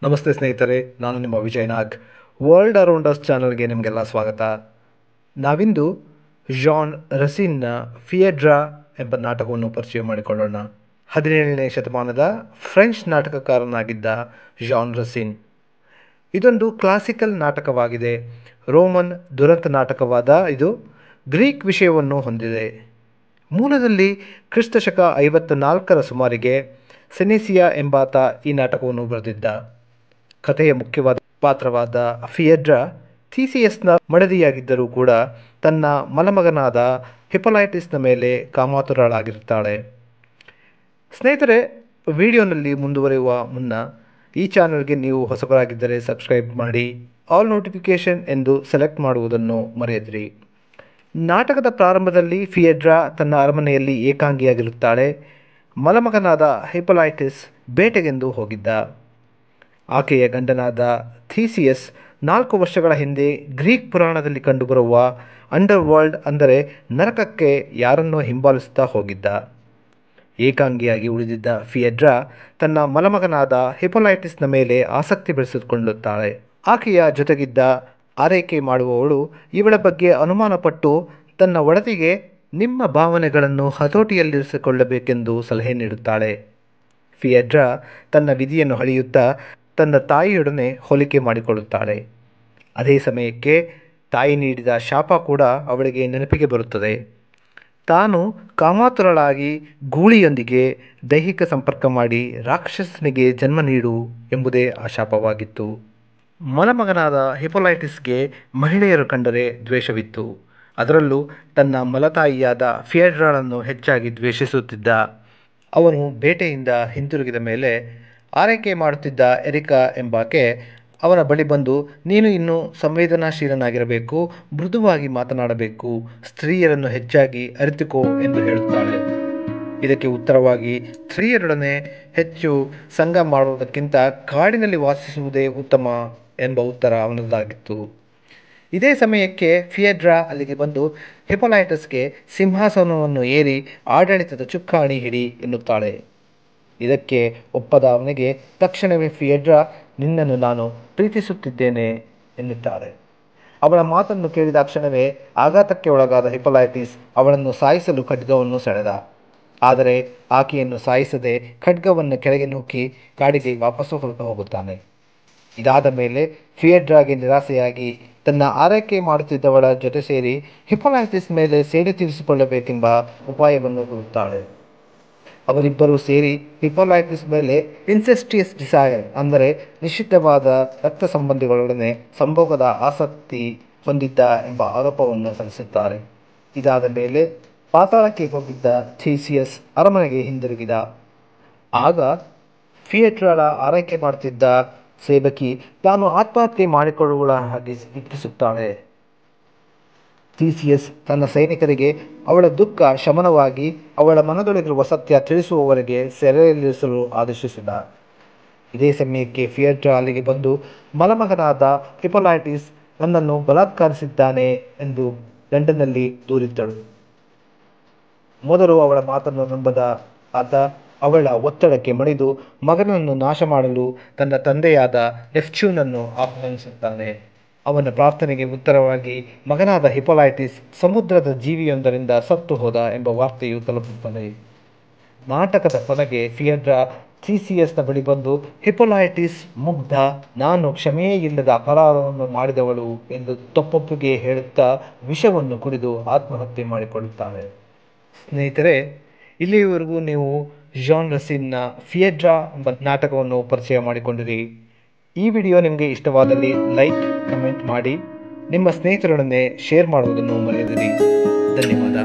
ನಮಸ್ತೆ ಸ್ನೇಹಿತರೆ, ನಾನು ನಿಮ್ಮ ವಿಜಯ್ ನಾಗ್. ವರ್ಲ್ಡ್ ಅರೌಂಡ್ ಅಸ್ ಚಾನಲ್ಗೆ ನಿಮಗೆಲ್ಲ ಸ್ವಾಗತ. ನಾವಿಂದು ಜಾನ್ ರಸೀನ್ನ ಫಿಯೆಡ್ರಾ ಎಂಬ ನಾಟಕವನ್ನು ಪರಿಚಯ ಮಾಡಿಕೊಳ್ಳೋಣ. 17ನೇ ಶತಮಾನದ ಫ್ರೆಂಚ್ ನಾಟಕಕಾರನಾಗಿದ್ದ ಜಾನ್ ರಸೀನ್. ಇದೊಂದು ಕ್ಲಾಸಿಕಲ್ ನಾಟಕವಾಗಿದೆ. ರೋಮನ್ ದುರಂತ ನಾಟಕವಾದ ಇದು ಗ್ರೀಕ್ ವಿಷಯವನ್ನು ಹೊಂದಿದೆ. ಮೂಲದಲ್ಲಿ ಕ್ರಿಸ್ತಶಕ 54ರ ಸುಮಾರಿಗೆ ಸೆನೆಸಿಯಾ ಎಂಬಾತ ಈ ನಾಟಕವನ್ನು ಬರೆದಿದ್ದ. ಕಥೆಯ ಮುಖ್ಯವಾದ ಪಾತ್ರವಾದ ಫಿಯೆಡ್ರಾ ಥೀಸಿಯಸ್ನ ಮಡದಿಯಾಗಿದ್ದರೂ ಕೂಡ ತನ್ನ ಮಲಮಗನಾದ ಹಿಪೊಲೈಟಿಸ್ನ ಮೇಲೆ ಕಾಮಾತುರಳಾಗಿರುತ್ತಾಳೆ. ಸ್ನೇಹಿತರೆ, ವಿಡಿಯೋನಲ್ಲಿ ಮುಂದುವರಿಯುವ ಮುನ್ನ ಈ ಚಾನಲ್ಗೆ ನೀವು ಹೊಸಬರಾಗಿದ್ದರೆ ಸಬ್ಸ್ಕ್ರೈಬ್ ಮಾಡಿ, ಆಲ್ ನೋಟಿಫಿಕೇಷನ್ ಎಂದು ಸೆಲೆಕ್ಟ್ ಮಾಡುವುದನ್ನು ಮರೆಯದಿರಿ. ನಾಟಕದ ಪ್ರಾರಂಭದಲ್ಲಿ ಫಿಯೆಡ್ರಾ ತನ್ನ ಅರಮನೆಯಲ್ಲಿ ಏಕಾಂಗಿಯಾಗಿರುತ್ತಾಳೆ. ಮಲಮಗನಾದ ಹಿಪೊಲೈಟಿಸ್ ಬೇಟೆಗೆಂದು ಹೋಗಿದ್ದ. ಆಕೆಯ ಗಂಡನಾದ ಥೀಸಿಯಸ್ 4 ವರ್ಷಗಳ ಹಿಂದೆ ಗ್ರೀಕ್ ಪುರಾಣದಲ್ಲಿ ಕಂಡುಬರುವ ಅಂಡರ್ ವರ್ಲ್ಡ್ ಅಂದರೆ ನರಕಕ್ಕೆ ಯಾರನ್ನೋ ಹಿಂಬಾಲಿಸುತ್ತಾ ಹೋಗಿದ್ದ. ಏಕಾಂಗಿಯಾಗಿ ಉಳಿದಿದ್ದ ಫಿಯೆಡ್ರಾ ತನ್ನ ಮಲಮಗನಾದ ಹಿಪೊಲೈಟಿಸ್ನ ಮೇಲೆ ಆಸಕ್ತಿ ಬೆಳೆಸಿಕೊಳ್ಳುತ್ತಾಳೆ. ಆಕೆಯ ಜೊತೆಗಿದ್ದ ಆರೈಕೆ ಮಾಡುವವಳು ಇವಳ ಬಗ್ಗೆ ಅನುಮಾನಪಟ್ಟು ತನ್ನ ಒಡತಿಗೆ ನಿಮ್ಮ ಭಾವನೆಗಳನ್ನು ಹತೋಟಿಯಲ್ಲಿರಿಸಿಕೊಳ್ಳಬೇಕೆಂದು ಸಲಹೆ ನೀಡುತ್ತಾಳೆ. ಫಿಯೆಡ್ರಾ ತನ್ನ ವಿಧಿಯನ್ನು ಹಳೆಯುತ್ತಾ ತನ್ನ ತಾಯಿಯೊಡನೆ ಹೋಲಿಕೆ ಮಾಡಿಕೊಳ್ಳುತ್ತಾಳೆ. ಅದೇ ಸಮಯಕ್ಕೆ ತಾಯಿ ನೀಡಿದ ಶಾಪ ಕೂಡ ಅವಳಿಗೆ ನೆನಪಿಗೆ ಬರುತ್ತದೆ. ತಾನು ಕಾಮಾತುರಳಾಗಿ ಗೂಳಿಯೊಂದಿಗೆ ದೈಹಿಕ ಸಂಪರ್ಕ ಮಾಡಿ ರಾಕ್ಷಸನಿಗೆ ಜನ್ಮ ನೀಡು ಎಂಬುದೇ ಆ ಶಾಪವಾಗಿತ್ತು. ಮಲಮಗನಾದ ಹಿಪೊಲೈಟಿಸ್ಗೆ ಮಹಿಳೆಯರು ಕಂಡರೆ ದ್ವೇಷವಿತ್ತು. ಅದರಲ್ಲೂ ತನ್ನ ಮಲತಾಯಿಯಾದ ಫಿಯೆಡ್ರಾಳನ್ನು ಹೆಚ್ಚಾಗಿ ದ್ವೇಷಿಸುತ್ತಿದ್ದ. ಅವನು ಬೇಟೆಯಿಂದ ಹಿಂತಿರುಗಿದ ಮೇಲೆ ಆರೈಕೆ ಮಾಡುತ್ತಿದ್ದ ಎರಿಕಾ ಎಂಬಾಕೆ ಅವನ ಬಳಿ ಬಂದು, ನೀನು ಇನ್ನೂ ಸಂವೇದನಾಶೀಲನಾಗಿರಬೇಕು, ಮೃದುವಾಗಿ ಮಾತನಾಡಬೇಕು, ಸ್ತ್ರೀಯರನ್ನು ಹೆಚ್ಚಾಗಿ ಅರಿತುಕೋ ಎಂದು ಹೇಳುತ್ತಾಳೆ. ಇದಕ್ಕೆ ಉತ್ತರವಾಗಿ ಸ್ತ್ರೀಯರೊಡನೆ ಹೆಚ್ಚು ಸಂಗ ಮಾಡುವುದಕ್ಕಿಂತ ಕಾಡಿನಲ್ಲಿ ವಾಸಿಸುವುದೇ ಉತ್ತಮ ಎಂಬ ಉತ್ತರ ಅವನದಾಗಿತ್ತು. ಇದೇ ಸಮಯಕ್ಕೆ ಫಿಯೆಡ್ರಾ ಅಲ್ಲಿಗೆ ಬಂದು ಹಿಪೊಲೈಟಸ್ಗೆ ಸಿಂಹಾಸನವನ್ನು ಏರಿ ಆಡಳಿತದ ಚುಕ್ಕಾಣಿ ಹಿಡಿ ಎನ್ನುತ್ತಾಳೆ. ಇದಕ್ಕೆ ಒಪ್ಪದ ಅವನಿಗೆ ತಕ್ಷಣವೇ ಫಿಯೆಡ್ರಾ ನಿನ್ನನ್ನು ನಾನು ಪ್ರೀತಿಸುತ್ತಿದ್ದೇನೆ ಎನ್ನುತ್ತಾಳೆ. ಅವಳ ಮಾತನ್ನು ಕೇಳಿದ ಕ್ಷಣವೇ ಆಘಾತಕ್ಕೆ ಒಳಗಾದ ಹಿಪೊಲೈಟಿಸ್ ಅವಳನ್ನು ಸಾಯಿಸಲು ಖಡ್ಗವನ್ನು ಸೆಳೆದ. ಆದರೆ ಆಕೆಯನ್ನು ಸಾಯಿಸದೆ ಖಡ್ಗವನ್ನು ಕೆಳಗೆ ನೂಕಿ ಕಾಡಿಗೆ ವಾಪಸ್ಸು ಹೊರಟು ಹೋಗುತ್ತಾನೆ. ಇದಾದ ಮೇಲೆ ಫಿಯೆಡ್ರಾಗೆ ನಿರಾಸೆಯಾಗಿ ತನ್ನ ಆರೈಕೆ ಮಾಡುತ್ತಿದ್ದವಳ ಜೊತೆ ಸೇರಿ ಹಿಪೊಲೈಟಿಸ್ ಮೇಲೆ ಸೇಡು ತೀರಿಸಿಕೊಳ್ಳಬೇಕೆಂಬ ಉಪಾಯವನ್ನು ಹುಡುಕುತ್ತಾಳೆ. ಅವರಿಬ್ಬರೂ ಸೇರಿ ಹಿಪೊಲೈಟಿಸ್ ಮೇಲೆ ಇನ್ಸೆಸ್ಟಿಯಸ್ ಡಿಸೈರ್ ಅಂದರೆ ನಿಷಿದ್ಧವಾದ ರಕ್ತ ಸಂಬಂಧಿಗಳೊಡನೆ ಸಂಭೋಗದ ಆಸಕ್ತಿ ಹೊಂದಿದ್ದ ಎಂಬ ಆರೋಪವನ್ನು ಸಲ್ಲಿಸುತ್ತಾರೆ. ಇದಾದ ಮೇಲೆ ಪಾತಾಳಕ್ಕೆ ಹೋಗಿದ್ದ ಥೀಸಿಯಸ್ ಅರಮನೆಗೆ ಹಿಂದಿರುಗಿದ. ಆಗ ಫಿಯೆಡ್ರಾಳ ಆರೈಕೆ ಮಾಡುತ್ತಿದ್ದ ಸೇವಕಿ ತಾನು ಆತ್ಮಹತ್ಯೆ ಮಾಡಿಕೊಳ್ಳುವ ಹಾಗೆ ಇಚ್ಛಿಸುತ್ತಾಳೆ. ಥೀಸಿಯಸ್ ತನ್ನ ಸೈನಿಕರಿಗೆ ಅವಳ ದುಃಖ ಶಮನವಾಗಿ ಅವಳ ಮನದೊಳಗಿರುವ ಸತ್ಯ ತಿಳಿಸುವವರೆಗೆ ಸೆರೆಯಲ್ಲಿರಿಸಲು ಆದೇಶಿಸಿದ. ಇದೇ ಸಮಯಕ್ಕೆ ಫಿಯೆಡ್ರಾ ಅಲ್ಲಿಗೆ ಬಂದು ಮಲಮಗನಾದ ಹಿಪೊಲೈಟಿಸ್ ನನ್ನನ್ನು ಬಲಾತ್ಕಾರಿಸಿದ್ದಾನೆ ಎಂದು ಗಂಡನಲ್ಲಿ ದೂರಿದ್ದಳು. ಮೊದಲು ಅವಳ ಮಾತನ್ನು ನಂಬದ ಆತ ಅವಳ ಒತ್ತಡಕ್ಕೆ ಮಣಿದು ಮಗನನ್ನು ನಾಶ ಮಾಡಲು ತನ್ನ ತಂದೆಯಾದ ನೆಪ್ಚ್ಯೂನನ್ನು ಆಹ್ವಾನಿಸುತ್ತಾನೆ. ಅವನ ಪ್ರಾರ್ಥನೆಗೆ ಉತ್ತರವಾಗಿ ಮಗನಾದ ಹಿಪೊಲೈಟಿಸ್ ಸಮುದ್ರದ ಜೀವಿಯೊಂದರಿಂದ ಸತ್ತು ಹೋದ ಎಂಬ ವಾರ್ತೆಯು ತಲುಪುತ್ತದೆ. ನಾಟಕದ ಕೊನೆಗೆ ಫಿಯೆಡ್ರಾ ಥೀಸಿಯಸ್ನ ಬಳಿ ಬಂದು, ಹಿಪೊಲೈಟಿಸ್ ಮುಗ್ಧ, ನಾನು ಕ್ಷಮೆಯೇ ಇಲ್ಲದ ಅಪರಾಧವನ್ನು ಮಾಡಿದವಳು ಎಂದು ತಪ್ಪೊಪ್ಪಿಗೆ ಹೇಳುತ್ತಾ ವಿಷವನ್ನು ಕುಡಿದು ಆತ್ಮಹತ್ಯೆ ಮಾಡಿಕೊಳ್ಳುತ್ತಾಳೆ. ಸ್ನೇಹಿತರೆ, ಇಲ್ಲಿಯವರೆಗೂ ನೀವು ಜಾನ್ ರಸೀನ್ನ ಫಿಯೆಡ್ರಾ ಎಂಬ ನಾಟಕವನ್ನು ಪರಿಚಯ ಮಾಡಿಕೊಂಡಿರಿ. ಈ ವಿಡಿಯೋ ನಿಮಗೆ ಇಷ್ಟವಾದಲ್ಲಿ ಲೈಕ್, ಕಮೆಂಟ್ ಮಾಡಿ, ನಿಮ್ಮ ಸ್ನೇಹಿತರೊಡನೆ ಶೇರ್ ಮಾಡುವುದನ್ನು ಮರೆಯದಿರಿ. ಧನ್ಯವಾದ.